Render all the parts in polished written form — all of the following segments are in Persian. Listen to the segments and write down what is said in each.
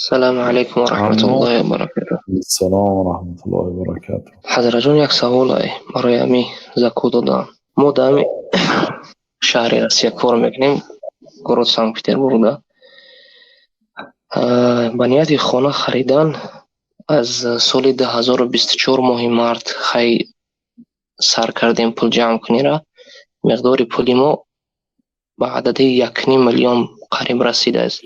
السلام عليكم ورحمة اما الله وبركاته. السلام ورحمة الله وبركاته. حضرت جون یک سوال ای برای امی زکو دادن. ما در امی شهر روسیه کار میکنیم، گورод سانت پتربورگ. به نیت خانه خریدن از سال 2024 ماه مارت خی سر کردیم پول جمع کنی را. مقدار پولی ما به عدد 1.5 میلیون قریب رسیده است.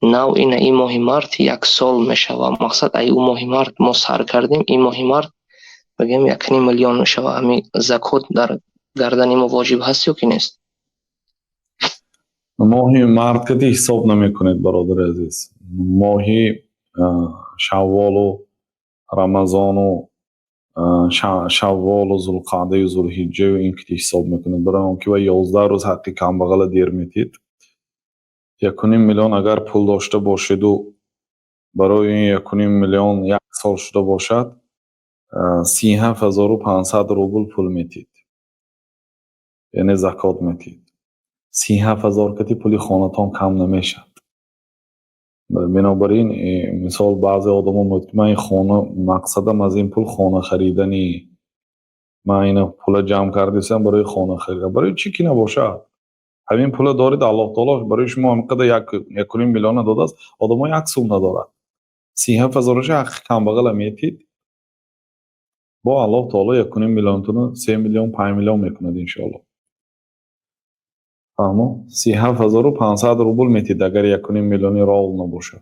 نو این ماه مارت یک سال میشه و مقصد ای او ماه مارت ما سر کردیم، این ماه مارت بگیم 1.5 میلیون میشه و همین زکات در گردن ما واجب هست یا که نیست؟ ماهی مرکزی حساب نمی کنید برادر عزیز. ماهی شوال و رمضان و شوال و ذوالقعده و ذوالحجه و این که حساب میکنید. برای اون که 11 روز حقی کم بغل دیر میتید. 1.5 میلیون اگر پول داشته باشید و برای این 1.5 میلیون یک سال شده باشد 37,500 روبل پول میتید، یعنی زکات میتید. 37,000 کتی پولی خانتان کم نمیشد. بنابراین مثال بعضی آدم میگوید من این خانه مقصدم از این پول خانه خریدنی، من این پول جمع کردم برای خانه خریدن. برای چی که نباشد، همین پول دارید، الله تعالی برای شما همینقدر 1.5 میلیون داده است، آدم یک سوم ندارد. 37,000 حق کم بغل میتید، با الله تعالی 1.5 میلیون تون 3 میلیون 5 میلیون میکند انشاءالله. فهمو 37,500 روبل میتید اگر 1.5 میلیونی راه نباشد.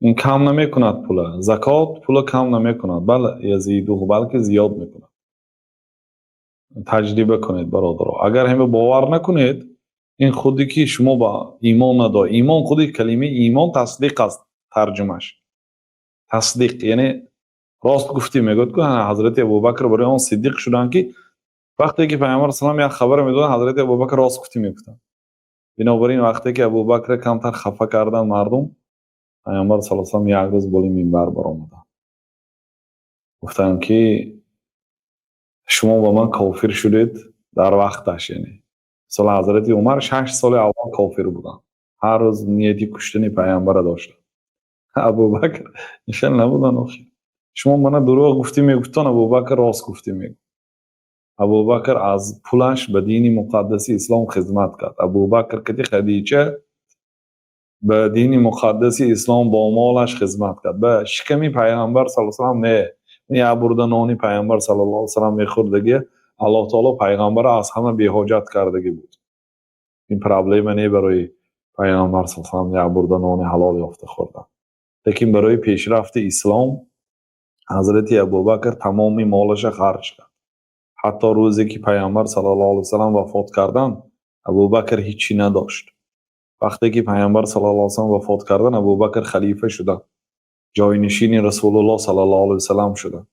این کم نمی کند پول. زکات پول کم نمی کند، بله یزیدو بلکه زیاد می کند. تجربه کنید برادر. اگر همه باور نکنید، این خودی که شما با ایمان ندار. ایمان خودی کلمه ایمان تصدیق است. ترجمهش تصدیق یعنی راست گفتی. میگوید که حضرت ابوبکر برای آن صدیق شدن که وقتی که پیامبر اسلام یک خبر میدادن حضرت ابوبکر راست گفتی میگفتن. بنابراین وقتی که ابوبکر کمتر خفه کردن مردم، پیامبر صلی الله علیه و یک روز بالا منبر برآمدن، گفتن که شما با من کافر شدید در وقتش. یعنی مثلا حضرت عمر 6 سال اول کافر بودن، هر روز نیتی کشتن پیامبر داشتن. ابوبکر نشان نبودن. آخه شما من دروغ گفتی میگفتن، ابوبکر راست گفتی میگفت. ابوبکر از پولش به دین مقدسی اسلام خدمت کرد. ابوبکر که خدیجه به دین مقدسی اسلام با مالش خدمت کرد. به شکمی پیامبر صلی الله علیه و نه یا بردنانی پیامبر صلی الله علیه و سلم میخوردگی، الله تعالی پیغمبر از همه بی حاجت کردگی بود. این پرابلم نه برای پیامبر صلی الله علیه و سلم یا بردنانی حلال یافته خوردن. لیکن برای پیشرفت اسلام حضرت ابوبکر تمامی مالش خرج کرد. حتی روزی که پیامبر صلی الله علیه و سلم وفات کردن، ابوبکر هیچی نداشت. وقتی که پیامبر صلی الله علیه و سلم وفات کردن، ابوبکر خلیفه شد، جاینشین رسول الله صلی الله علیه و سلم شد.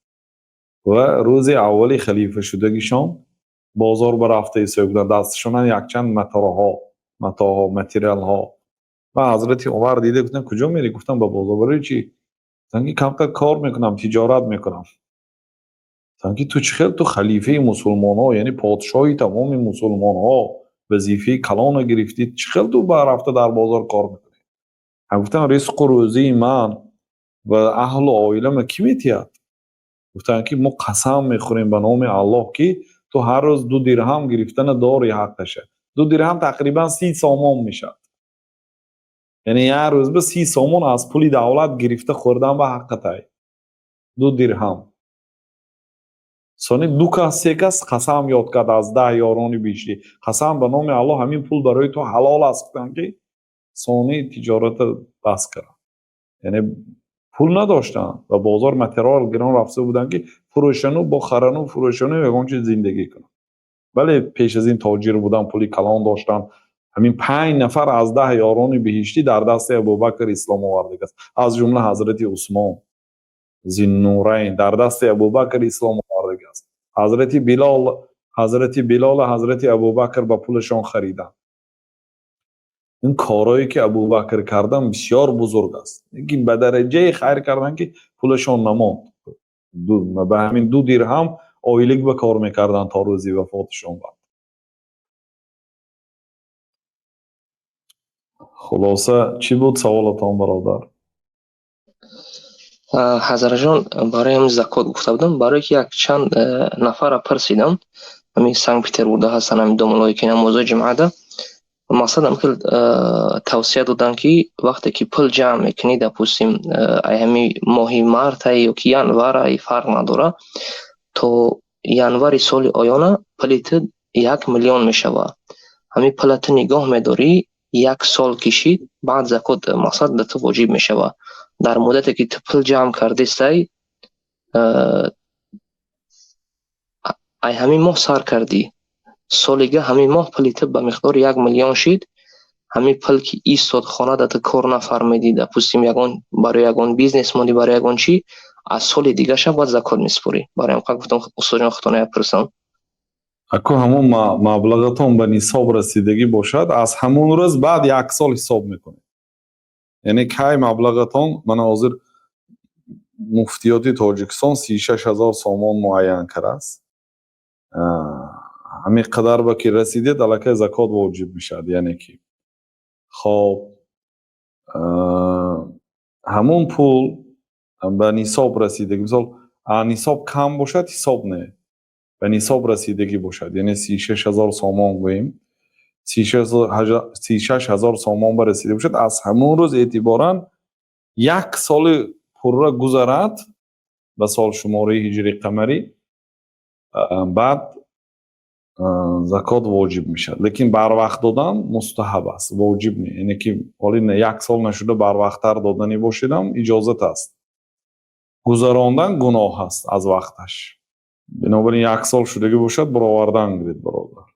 و روز اولی خلیفه شدگیشان بازار برفته ایستادند، دستشون یک چند متاها متریال ها. و حضرت عمر دیده گفتن کجا میری؟ گفتم به بازار. برای چی؟ گفتن کمتر کار میکنم، تجارت میکنم. گفتن تو چه تو خلیفه مسلمان ها، یعنی پادشاهی تمام مسلمان ها، وظیفه کلان گرفتید، چه تو برفته در بازار کار میکنی؟ گفتن رزق و روزی من و اهل و عائله کی میتید؟ گفتن که ما قسم میخوریم به نام الله که تو هر روز 2 درهم گرفتن داری حقشه. 2 درهم تقریبا 30 سامان میشه. یعنی هر روز به 30 سامان از پول دولت گرفته خوردن به حقته. 2 درهم. سانی 2 کس 3 کس قسم یاد کرد از 10 یارانی بیشتری. قسم به نام الله همین پول برای تو حلال است. گفتن که سانی تجارت بس کرد. یعنی پول نداشتن و بازار متریال گران رفته بودن که فروشنو با خرنو فروشنو یگان چیز زندگی کنن. ولی پیش از این تاجر بودن، پولی کلان داشتن. همین 5 نفر از 10 یاران بهشتی در دست ابوبکر اسلام آورده است. از جمله حضرت عثمان ذوالنورین در دست ابوبکر اسلام آورده است. حضرت بلال حضرت ابوبکر با پولشان خریدن. این کارهایی که ابوبکر کردن بسیار بزرگ است. لیکن به درجه خیر کردن که پولشان نماند. به همین 2 درهم آیلگ به کار میکردن تا روزی وفاتشان بود. خلاصه چی بود سوالتان برادر؟ ҳазраҷон, барои ҳамин закот гуфта будам, барои ки як чанд нафарро пурсидам, ҳамин Санкт Петербургда ҳастанд, ҳамин домалои ки намозои ҷумъада. мақсадам ки тавсия додан ки вақте ки пул ҷамъ мекунӣ, допустим ай ҳамин моҳи март ё ки январ фарқ надорад, то январи соли оёна пулит 1 миллион мешавад. ҳамин пула ту нигоҳ медорӣ, 1 сол кишид, баъд закот мақсад ба ту воҷиб мешавад. дар муддате ки ту пул ҷамъ кардистай, ай ҳамин моҳ сар кардӣ, солига ҳамин моҳ пули ту ба миқдори 1 миллион шид. ҳамин пул ки истод хонада ту кор нафармедӣ, допустим ягон барои ягон бизнес монӣ, барои ягон чӣ, аз соли дигаша бояд закот миспорӣ. барои ҳамин гуфтам устодҷон худтон пурсам. ако ҳамон маблағатон ба нисоб расидагӣ бошад, аз ҳамон рӯз баъд 1 сол ҳисоб мекунед. яъне кай маблағатон, ман ҳозир муфтиёти Тоҷикистон 36,000 сомон муайян кардааст. ҳамин қадар ба ки расидед, аллакай закот воҷиб мешавад. яъне ки хоб ҳамон пул ба нисоб расидагӣ, мисол нисоб кам бошад ҳисоб не, ба нисоб расидагӣ бошад, яъне 36,000 сомон гӯем, 36,000 сомон ба расида бошад, аз ҳамон рӯз эътиборан 1 соли пурра гузарад ба солшумории ҳиҷрӣ қамарӣ, баъд закот воҷиб мешавад. лекин барвақт додан мустаҳаб аст, воҷиб не. яъне ки оли 1 сол нашуда барвақттар доданӣ бошидам иҷозат аст. гузарондан гуноҳ аст аз вақташ. бинобарин 1 сол шудагӣ бошад, баровардан гиред бародар.